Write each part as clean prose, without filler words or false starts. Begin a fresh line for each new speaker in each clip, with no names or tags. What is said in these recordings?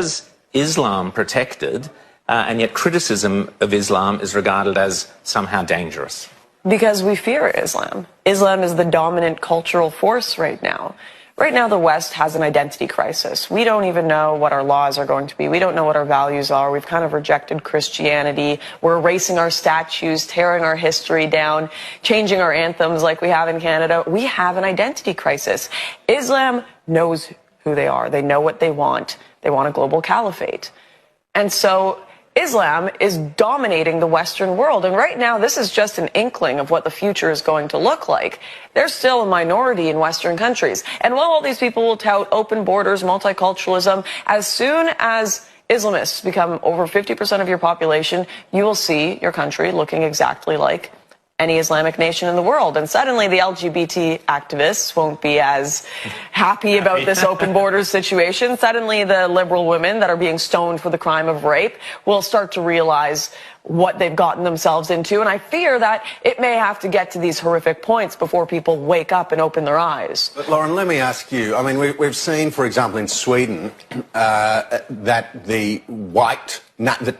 Is Islam protected, and yet criticism of Islam is regarded as somehow dangerous?
Because we fear Islam. Islam is the dominant cultural force right now. Right now, the West has an identity crisis. We don't even know what our laws are going to be. We don't know what our values are. We've kind of rejected Christianity. We're erasing our statues, tearing our history down, changing our anthems like we have in Canada. We have an identity crisis. Islam knows who they are. They know what they want. They want a global caliphate. And so Islam is dominating the Western world. And right now, this is just an inkling of what the future is going to look like. They're still a minority in Western countries. And while all these people will tout open borders, multiculturalism, as soon as Islamists become over 50% of your population, you will see your country looking exactly like any Islamic nation in the world. And suddenly the LGBT activists won't be as happy about this open borders situation. Suddenly the liberal women that are being stoned for the crime of rape will start to realize what they've gotten themselves into. And I fear that it may have to get to these horrific points before people wake up and open their eyes.
But Lauren, let me ask you, I mean, we've seen, for example, in Sweden, that the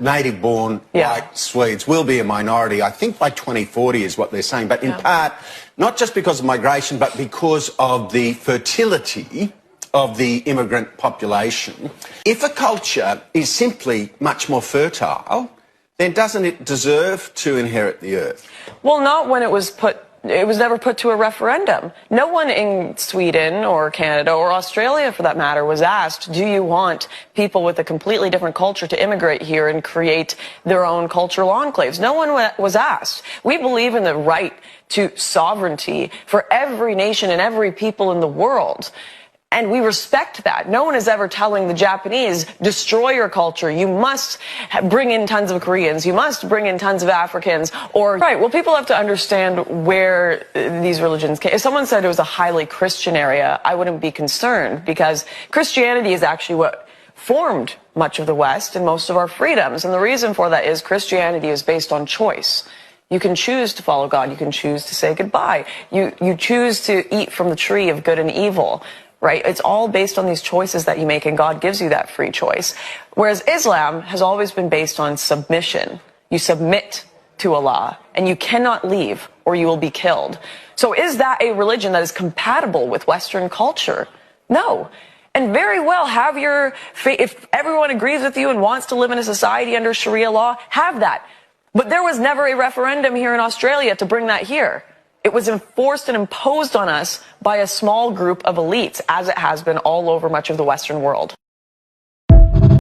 native-born white Swedes will be a minority, I think by 2040 is what they're saying, but in part, not just because of migration, but because of the fertility of the immigrant population. If a culture is simply much more fertile, then doesn't it deserve to inherit the earth?
Well, not when it was never put to a referendum. No one in Sweden or Canada or Australia, for that matter, was asked, do you want people with a completely different culture to immigrate here and create their own cultural enclaves? No one was asked. We believe in the right to sovereignty for every nation and every people in the world. And we respect that. No one is ever telling the Japanese, destroy your culture. You must bring in tons of Koreans. You must bring in tons of Africans. Or, right, well, people have to understand where these religions came. If someone said it was a highly Christian area, I wouldn't be concerned, because Christianity is actually what formed much of the West and most of our freedoms. And the reason for that is Christianity is based on choice. You can choose to follow God. You can choose to say goodbye. You choose to eat from the tree of good and evil. Right? It's all based on these choices that you make, and God gives you that free choice. Whereas Islam has always been based on submission. You submit to Allah, and you cannot leave or you will be killed. So is that a religion that is compatible with Western culture? No. And very well, have your faith. If everyone agrees with you and wants to live in a society under Sharia law, have that. But there was never a referendum here in Australia to bring that here. It was enforced and imposed on us by a small group of elites, as it has been all over much of the Western world.